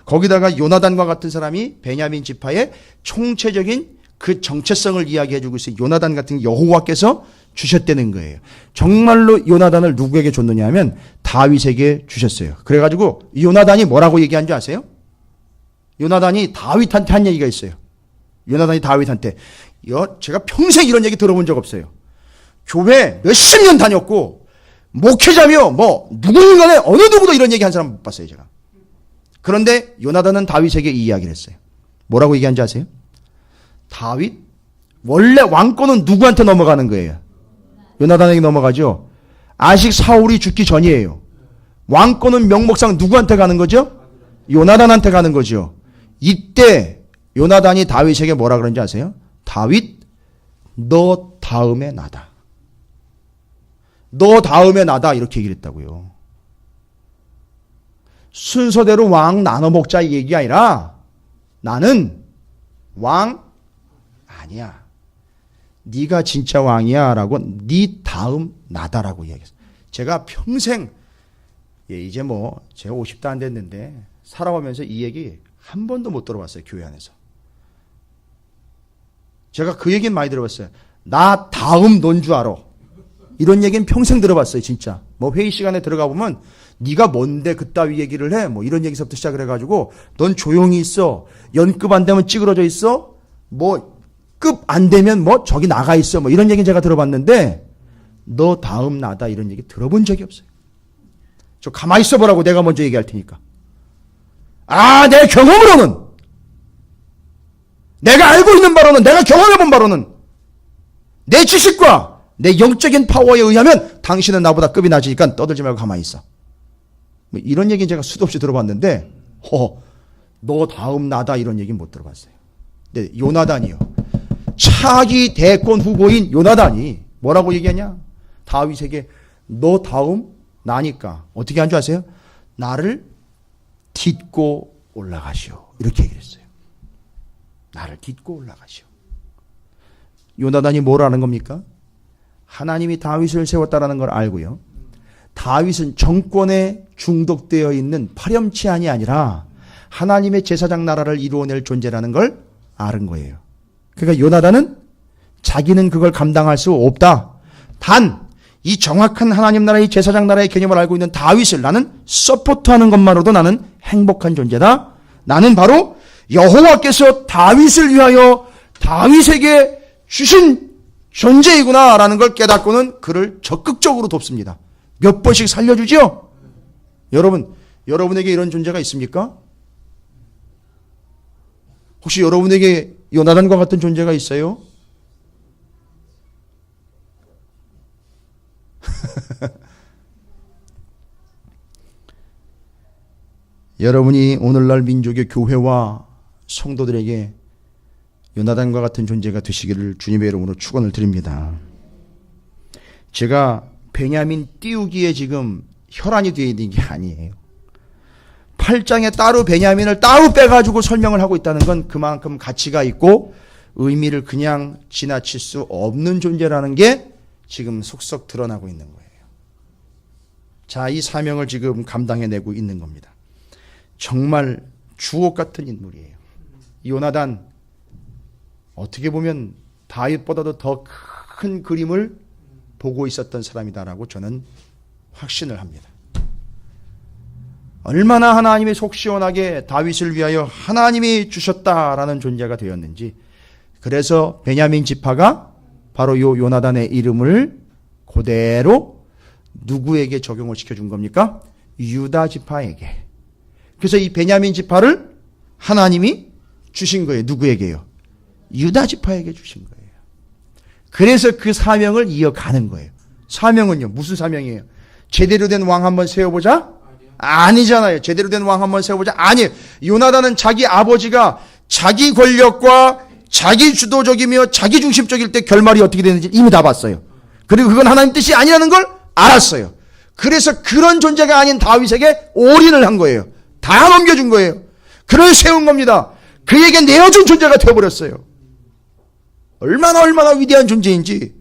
거기다가 요나단과 같은 사람이 베냐민 지파의 총체적인 그 정체성을 이야기해주고 있어요. 요나단 같은 여호와께서 주셨다는 거예요. 정말로 요나단을 누구에게 줬느냐 하면 다윗에게 주셨어요. 그래가지고 요나단이 뭐라고 얘기한 줄 아세요? 요나단이 다윗한테 한 얘기가 있어요. 요나단이 다윗한테, 제가 평생 이런 얘기 들어본 적 없어요. 교회 몇십 년 다녔고 목회자며 뭐 누구든 간에 어느 누구도 이런 얘기 한 사람 못 봤어요. 제가 그런데 요나단은 다윗에게 이 이야기를 했어요. 뭐라고 얘기한지 아세요? 다윗, 원래 왕권은 누구한테 넘어가는 거예요? 요나단에게 넘어가죠. 아직 사울이 죽기 전이에요. 왕권은 명목상 누구한테 가는 거죠? 요나단한테 가는 거죠. 이때 요나단이 다윗에게 뭐라 그런지 아세요? 다윗, 너 다음에 나다. 너 다음에 나다. 이렇게 얘기를 했다고요. 순서대로 왕 나눠 먹자 이 얘기가 아니라 나는 왕 아니야. 네가 진짜 왕이야 라고 네 다음 나다라고 이야기했어요. 제가 평생 이제 뭐 제가 50도 안 됐는데 살아오면서 이 얘기 한 번도 못 들어봤어요. 교회 안에서. 제가 그 얘기는 많이 들어봤어요. 나 다음 넌 줄 알아. 이런 얘기는 평생 들어봤어요. 진짜. 뭐 회의 시간에 들어가 보면 네가 뭔데 그따위 얘기를 해. 뭐 이런 얘기서부터 시작을 해가지고 넌 조용히 있어. 연급 안 되면 찌그러져 있어. 뭐 급 안 되면 뭐 저기 나가 있어. 뭐 이런 얘기는 제가 들어봤는데 너 다음 나다 이런 얘기 들어본 적이 없어요. 저 가만히 있어 보라고 내가 먼저 얘기할 테니까. 내 경험으로는 내가 알고 있는 바로는 내가 경험해 본 바로는 내 지식과 내 영적인 파워에 의하면 당신은 나보다 급이 낮으니까 떠들지 말고 가만히 있어. 뭐 이런 얘기는 제가 수도 없이 들어봤는데 너 다음 나다 이런 얘기는 못 들어봤어요. 근데 요나단이요. 차기 대권 후보인 요나단이 뭐라고 얘기하냐? 다윗에게 너 다음 나니까 어떻게 한 줄 아세요? 나를 딛고 올라가시오. 이렇게 얘기를 했어요. 나를 딛고 올라가시오. 요나단이 뭘 아는 겁니까? 하나님이 다윗을 세웠다라는 걸 알고요. 다윗은 정권에 중독되어 있는 파렴치한이 아니라 하나님의 제사장 나라를 이루어낼 존재라는 걸 아는 거예요. 그러니까 요나단은 자기는 그걸 감당할 수 없다. 단 이 정확한 하나님 나라의 제사장 나라의 개념을 알고 있는 다윗을 나는 서포트하는 것만으로도 나는 행복한 존재다. 나는 바로 여호와께서 다윗을 위하여 다윗에게 주신 존재이구나라는 걸 깨닫고는 그를 적극적으로 돕습니다. 몇 번씩 살려주죠? 여러분에게 이런 존재가 있습니까? 혹시 여러분에게 요나단과 같은 존재가 있어요? 여러분이 오늘날 민족의 교회와 성도들에게 요나단과 같은 존재가 되시기를 주님의 이름으로 축원을 드립니다. 제가 베냐민 띄우기에 지금 혈안이 되어 있는 게 아니에요. 8장에 따로 베냐민을 따로 빼가지고 설명을 하고 있다는 건 그만큼 가치가 있고 의미를 그냥 지나칠 수 없는 존재라는 게 지금 속속 드러나고 있는 거예요. 자, 이 사명을 지금 감당해내고 있는 겁니다. 정말 주옥 같은 인물이에요. 요나단 어떻게 보면 다윗보다도 더 큰 그림을 보고 있었던 사람이다라고 저는 확신을 합니다. 얼마나 하나님이 속 시원하게 다윗을 위하여 하나님이 주셨다라는 존재가 되었는지, 그래서 베냐민 지파가 바로 요 요나단의 이름을 그대로 누구에게 적용을 시켜준 겁니까? 유다 지파에게. 그래서 이 베냐민 지파를 하나님이 주신 거예요. 누구에게요? 유다 지파에게 주신 거예요. 그래서 그 사명을 이어가는 거예요. 사명은요, 무슨 사명이에요? 제대로 된 왕 한번 세워보자? 아니잖아요. 제대로 된 왕 한번 세워보자? 아니에요. 요나단은 자기 아버지가 자기 권력과 자기 주도적이며 자기 중심적일 때 결말이 어떻게 되는지 이미 다 봤어요. 그리고 그건 하나님 뜻이 아니라는 걸 알았어요. 그래서 그런 존재가 아닌 다윗에게 올인을 한 거예요. 다 넘겨준 거예요. 그를 세운 겁니다. 그에게 내어준 존재가 되어버렸어요. 얼마나 위대한 존재인지.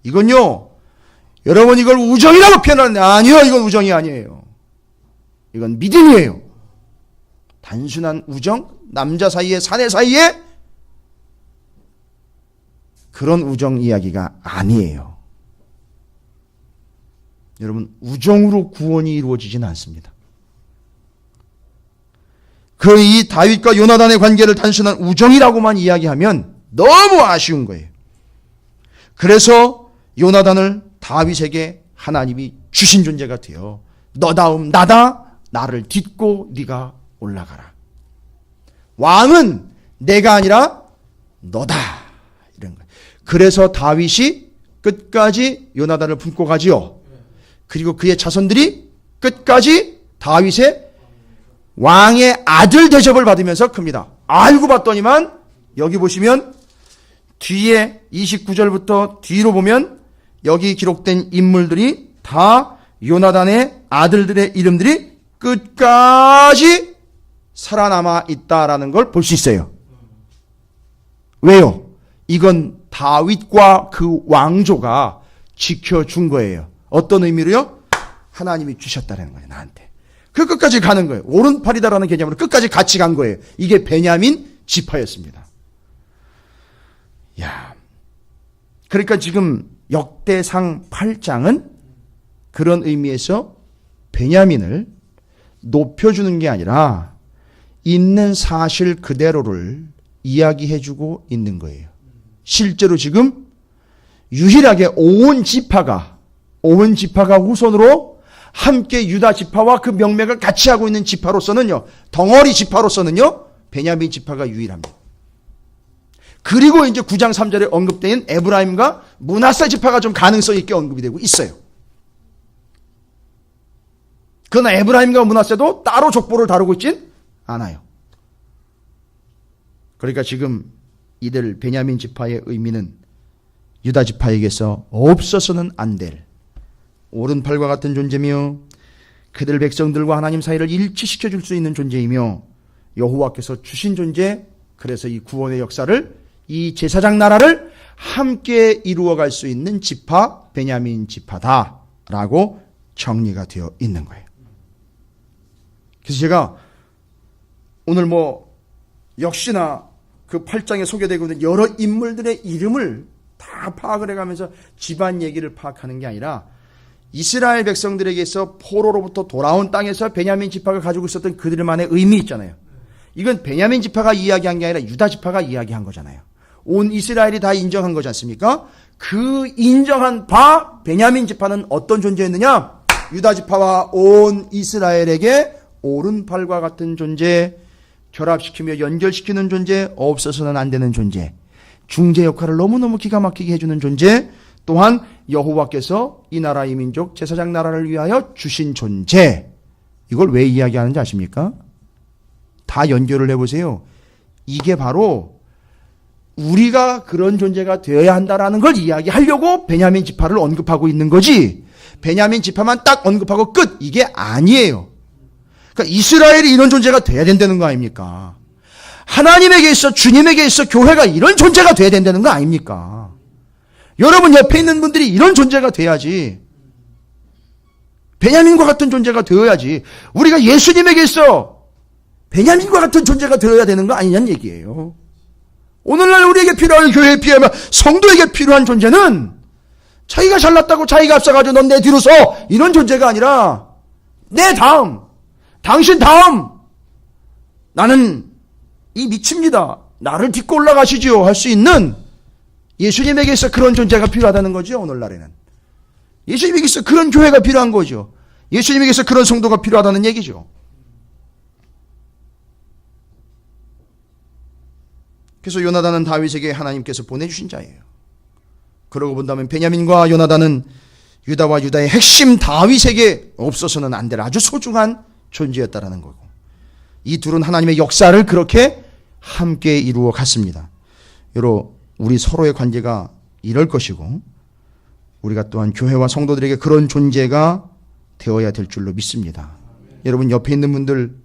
이건요, 여러분 이걸 우정이라고 표현하는데 아니요, 이건 우정이 아니에요. 이건 믿음이에요. 단순한 우정, 남자 사이에 사내 사이에 그런 우정 이야기가 아니에요. 여러분, 우정으로 구원이 이루어지지는 않습니다. 그 이 다윗과 요나단의 관계를 단순한 우정이라고만 이야기하면 너무 아쉬운 거예요. 그래서 요나단을 다윗에게 하나님이 주신 존재가 되어 너 다음 나다, 나를 딛고 네가 올라가라. 왕은 내가 아니라 너다. 이런 거예요. 그래서 다윗이 끝까지 요나단을 품고 가지요. 그리고 그의 자손들이 끝까지 다윗의 왕의 아들 대접을 받으면서 큽니다. 알고 봤더니만 여기 보시면 뒤에 29절부터 뒤로 보면 여기 기록된 인물들이 다 요나단의 아들들의 이름들이 끝까지 살아남아 있다라는 걸 볼 수 있어요. 왜요? 이건 다윗과 그 왕조가 지켜준 거예요. 어떤 의미로요? 하나님이 주셨다는 거예요, 나한테. 그 끝까지 가는 거예요. 오른팔이다라는 개념으로 끝까지 같이 간 거예요. 이게 베냐민 지파였습니다. 야, 그러니까 지금 역대상 8장은 그런 의미에서 베냐민을 높여주는 게 아니라 있는 사실 그대로를 이야기해주고 있는 거예요. 실제로 지금 유일하게 온 지파가 후손으로 함께 유다 지파와 그 명맥을 같이 하고 있는 지파로서는요, 덩어리 지파로서는요, 베냐민 지파가 유일합니다. 그리고 이제 9장 3절에 언급된 에브라임과 므낫세 지파가 좀 가능성 있게 언급이 되고 있어요. 그러나 에브라임과 므낫세도 따로 족보를 다루고 있진 않아요. 그러니까 지금 이들 베냐민 지파의 의미는 유다 지파에게서 없어서는 안 될 오른팔과 같은 존재며 그들 백성들과 하나님 사이를 일치시켜 줄 수 있는 존재이며 여호와께서 주신 존재, 그래서 이 구원의 역사를, 이 제사장 나라를 함께 이루어갈 수 있는 지파, 베냐민 지파다라고 정리가 되어 있는 거예요. 그래서 제가 오늘 역시나 그 8장에 소개되고 있는 여러 인물들의 이름을 다 파악을 해가면서 집안 얘기를 파악하는 게 아니라 이스라엘 백성들에게서 포로로부터 돌아온 땅에서 베냐민 지파가 가지고 있었던 그들만의 의미 있잖아요. 이건 베냐민 지파가 이야기한 게 아니라 유다 지파가 이야기한 거잖아요. 온 이스라엘이 다 인정한 거지 않습니까? 그 인정한 바 베냐민 지파는 어떤 존재였느냐? 유다 지파와 온 이스라엘에게 오른팔과 같은 존재, 결합시키며 연결시키는 존재, 없어서는 안 되는 존재, 중재 역할을 너무너무 기가 막히게 해주는 존재, 또한 여호와께서 이 나라 이 민족 제사장 나라를 위하여 주신 존재. 이걸 왜 이야기하는지 아십니까? 다 연결을 해보세요. 이게 바로 우리가 그런 존재가 되어야 한다라는 걸 이야기하려고 베냐민 지파를 언급하고 있는 거지, 베냐민 지파만 딱 언급하고 끝, 이게 아니에요. 그러니까 이스라엘이 이런 존재가 돼야 된다는 거 아닙니까? 하나님에게 있어, 주님에게 있어 교회가 이런 존재가 돼야 된다는 거 아닙니까? 여러분 옆에 있는 분들이 이런 존재가 돼야지, 베냐민과 같은 존재가 되어야지, 우리가 예수님에게 있어 베냐민과 같은 존재가 되어야 되는 거 아니냐는 얘기예요. 오늘날 우리에게 필요한, 교회에 비하면 성도에게 필요한 존재는 자기가 잘났다고 자기가 앞서가지고 넌 내 뒤로 서, 이런 존재가 아니라 내 다음, 당신 다음, 나는 이 미칩니다, 나를 딛고 올라가시지요 할 수 있는 예수님에게서 그런 존재가 필요하다는 거죠. 오늘날에는 예수님에게서 그런 교회가 필요한 거죠. 예수님에게서 그런 성도가 필요하다는 얘기죠. 그래서 요나단은 다윗에게 하나님께서 보내주신 자예요. 그러고 본다면 베냐민과 요나단은 유다와 유다의 핵심 다윗에게 없어서는 안 될 아주 소중한 존재였다라는 거고, 이 둘은 하나님의 역사를 그렇게 함께 이루어 갔습니다. 여러분, 우리 서로의 관계가 이럴 것이고, 우리가 또한 교회와 성도들에게 그런 존재가 되어야 될 줄로 믿습니다. 여러분, 옆에 있는 분들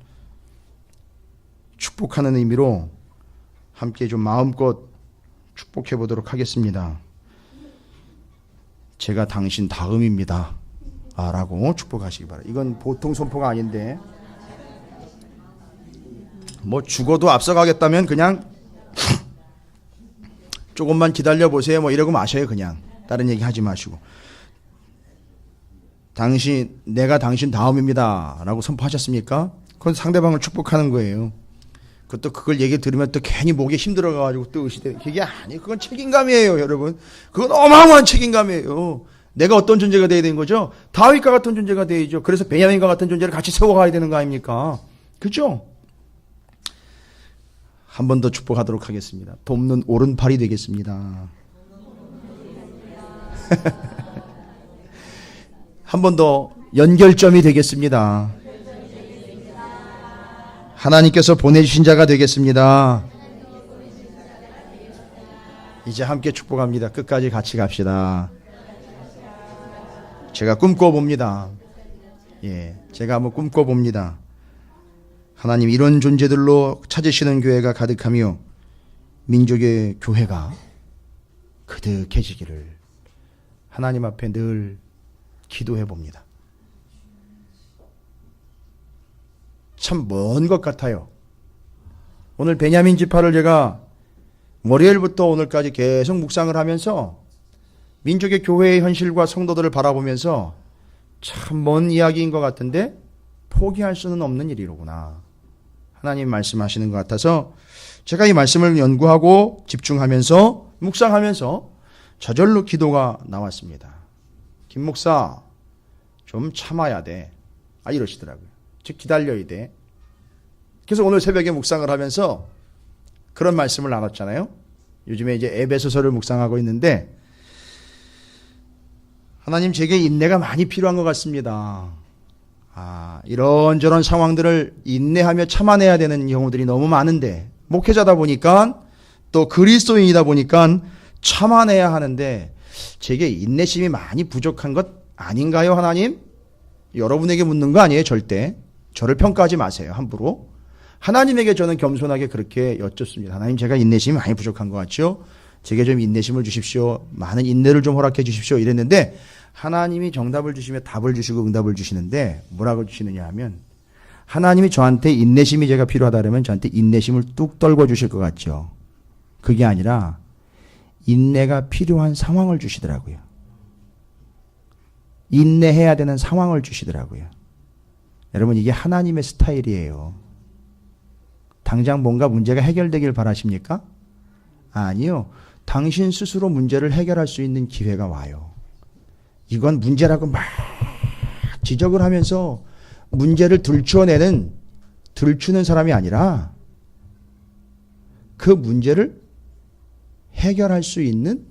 축복하는 의미로 함께 좀 마음껏 축복해 보도록 하겠습니다. 제가 당신 다음입니다 라고 축복하시기 바랍니다. 이건 보통 선포가 아닌데, 죽어도 앞서가겠다면 그냥 조금만 기다려보세요 이러고 마셔요. 그냥 다른 얘기 하지 마시고, 내가 당신 다음입니다 라고 선포하셨습니까? 그건 상대방을 축복하는 거예요. 그것도 그걸 얘기 들으면 또 괜히 목에 힘들어가지고 또 의시돼. 그게 아니에요. 그건 책임감이에요, 여러분. 그건 어마어마한 책임감이에요. 내가 어떤 존재가 돼야 되는 거죠? 다윗과 같은 존재가 돼야죠. 그래서 베냐민과 같은 존재를 같이 세워가야 되는 거 아닙니까? 그죠? 한 번 더 축복하도록 하겠습니다. 돕는 오른팔이 되겠습니다. 한 번 더 연결점이 되겠습니다. 하나님께서 보내주신 자가 되겠습니다. 이제 함께 축복합니다. 끝까지 같이 갑시다. 제가 꿈꿔봅니다. 제가 한번 꿈꿔봅니다. 하나님 이런 존재들로 찾으시는 교회가 가득하며 민족의 교회가 그득해지기를 하나님 앞에 늘 기도해 봅니다. 참 먼 것 같아요. 오늘 베냐민 지파를 제가 월요일부터 오늘까지 계속 묵상을 하면서 민족의 교회의 현실과 성도들을 바라보면서 참 먼 이야기인 것 같은데 포기할 수는 없는 일이로구나. 하나님 말씀하시는 것 같아서 제가 이 말씀을 연구하고 집중하면서 묵상하면서 저절로 기도가 나왔습니다. 김 목사 좀 참아야 돼. 이러시더라고요. 즉 기다려야 돼. 그래서 오늘 새벽에 묵상을 하면서 그런 말씀을 나눴잖아요. 요즘에 이제 에베소서를 묵상하고 있는데 하나님 제게 인내가 많이 필요한 것 같습니다. 이런저런 상황들을 인내하며 참아내야 되는 경우들이 너무 많은데 목회자다 보니까 또 그리스도인이다 보니까 참아내야 하는데 제게 인내심이 많이 부족한 것 아닌가요, 하나님? 여러분에게 묻는 거 아니에요, 절대. 저를 평가하지 마세요, 함부로. 하나님에게 저는 겸손하게 그렇게 여쭙습니다. 하나님, 제가 인내심이 많이 부족한 것 같죠? 제게 좀 인내심을 주십시오. 많은 인내를 좀 허락해 주십시오. 이랬는데 하나님이 정답을 주시며 답을 주시고 응답을 주시는데 뭐라고 주시느냐 하면 하나님이 저한테 인내심이 제가 필요하다 그러면 저한테 인내심을 뚝 떨궈 주실 것 같죠. 그게 아니라 인내가 필요한 상황을 주시더라고요. 인내해야 되는 상황을 주시더라고요. 여러분 이게 하나님의 스타일이에요. 당장 뭔가 문제가 해결되길 바라십니까? 아니요. 당신 스스로 문제를 해결할 수 있는 기회가 와요. 이건 문제라고 막 지적을 하면서 문제를 들추는 사람이 아니라 그 문제를 해결할 수 있는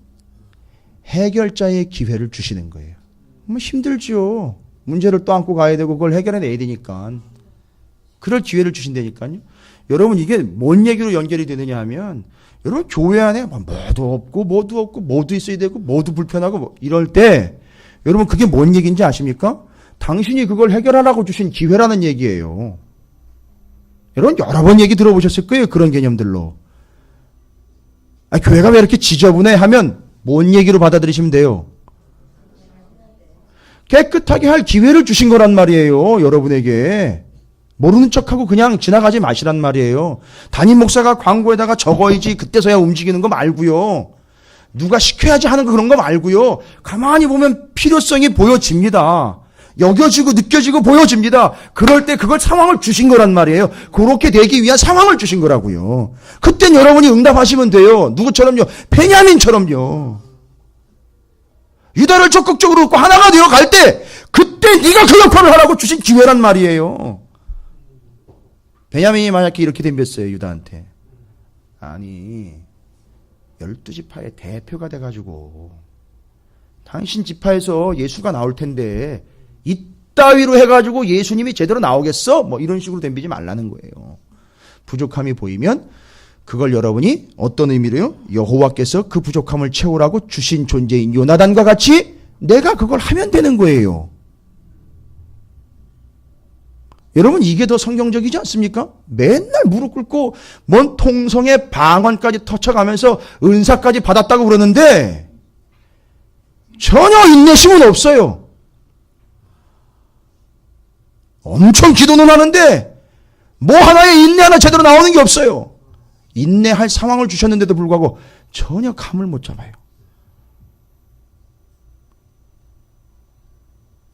해결자의 기회를 주시는 거예요. 힘들지요. 문제를 또 안고 가야 되고 그걸 해결해내야 되니까. 그럴 기회를 주신다니까요. 여러분 이게 뭔 얘기로 연결이 되느냐 하면 여러분 교회 안에 뭐도 없고 뭐도 있어야 되고 뭐도 불편하고 이럴 때 여러분 그게 뭔 얘기인지 아십니까? 당신이 그걸 해결하라고 주신 기회라는 얘기예요. 여러분 여러 번 얘기 들어보셨을 거예요. 그런 개념들로. 교회가 왜 이렇게 지저분해 하면 뭔 얘기로 받아들이시면 돼요. 깨끗하게 할 기회를 주신 거란 말이에요. 여러분에게. 모르는 척하고 그냥 지나가지 마시란 말이에요. 담임 목사가 광고에다가 적어야지 그때서야 움직이는 거 말고요. 누가 시켜야지 하는 거 그런 거 말고요. 가만히 보면 필요성이 보여집니다. 여겨지고 느껴지고 보여집니다. 그럴 때 그걸 상황을 주신 거란 말이에요. 그렇게 되기 위한 상황을 주신 거라고요. 그땐 여러분이 응답하시면 돼요. 누구처럼요? 베냐민처럼요. 유다를 적극적으로 얻고 하나가 되어 갈 때 그때 네가 그 역할을 하라고 주신 기회란 말이에요. 베냐민이 만약에 이렇게 덤볐어요. 유다한테. 아니 12지파의 대표가 돼가지고 당신 지파에서 예수가 나올 텐데 이따위로 해가지고 예수님이 제대로 나오겠어? 이런 식으로 덤비지 말라는 거예요. 부족함이 보이면 그걸 여러분이 어떤 의미로요? 여호와께서 그 부족함을 채우라고 주신 존재인 요나단과 같이 내가 그걸 하면 되는 거예요. 여러분 이게 더 성경적이지 않습니까? 맨날 무릎 꿇고 뭔 통성의 방언까지 터쳐가면서 은사까지 받았다고 그러는데 전혀 인내심은 없어요. 엄청 기도는 하는데 뭐 하나의 인내 하나 제대로 나오는 게 없어요. 인내할 상황을 주셨는데도 불구하고 전혀 감을 못 잡아요.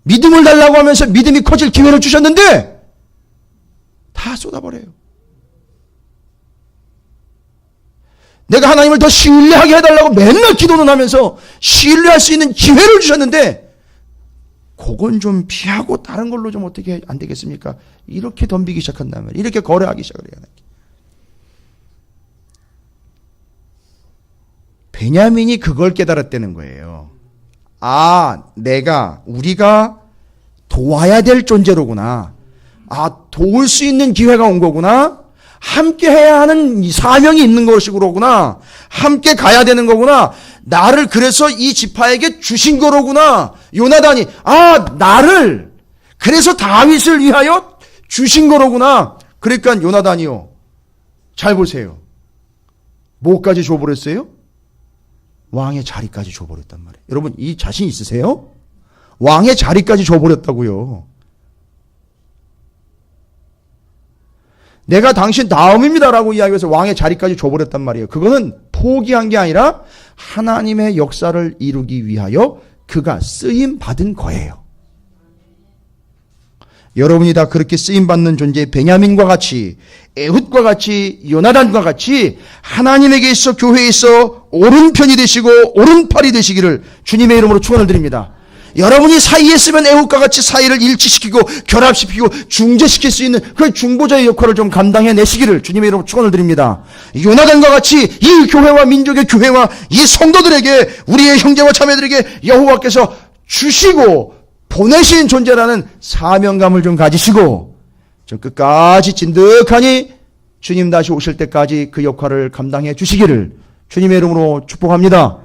믿음을 달라고 하면서 믿음이 커질 기회를 주셨는데 다 쏟아버려요. 내가 하나님을 더 신뢰하게 해달라고 맨날 기도는 하면서 신뢰할 수 있는 기회를 주셨는데 그건 좀 피하고 다른 걸로 좀 어떻게 안 되겠습니까? 이렇게 덤비기 시작한다면 이렇게 거래하기 시작을 해야 돼. 베냐민이 그걸 깨달았다는 거예요. 아, 우리가 도와야 될 존재로구나. 아, 도울 수 있는 기회가 온 거구나. 함께 해야 하는 사명이 있는 것이구나. 함께 가야 되는 거구나. 나를 그래서 이 지파에게 주신 거로구나. 요나단이, 나를 그래서 다윗을 위하여 주신 거로구나. 그러니까 요나단이요. 잘 보세요. 뭐까지 줘버렸어요? 왕의 자리까지 줘버렸단 말이에요. 여러분, 이 자신 있으세요? 왕의 자리까지 줘버렸다고요. 내가 당신 다음입니다라고 이야기해서 왕의 자리까지 줘버렸단 말이에요. 그거는 포기한 게 아니라 하나님의 역사를 이루기 위하여 그가 쓰임 받은 거예요. 여러분이 다 그렇게 쓰임 받는 존재, 베냐민과 같이, 에훗과 같이, 요나단과 같이 하나님에게 있어 교회에 있어 오른편이 되시고 오른팔이 되시기를 주님의 이름으로 축원을 드립니다. 여러분이 사이에 있으면 에훗과 같이 사이를 일치시키고 결합시키고 중재시킬 수 있는 그 중보자의 역할을 좀 감당해내시기를 주님의 이름으로 축원을 드립니다. 요나단과 같이 이 교회와 민족의 교회와 이 성도들에게, 우리의 형제와 자매들에게 여호와께서 주시고 보내신 존재라는 사명감을 좀 가지시고 좀 끝까지 진득하니 주님 다시 오실 때까지 그 역할을 감당해 주시기를 주님의 이름으로 축복합니다.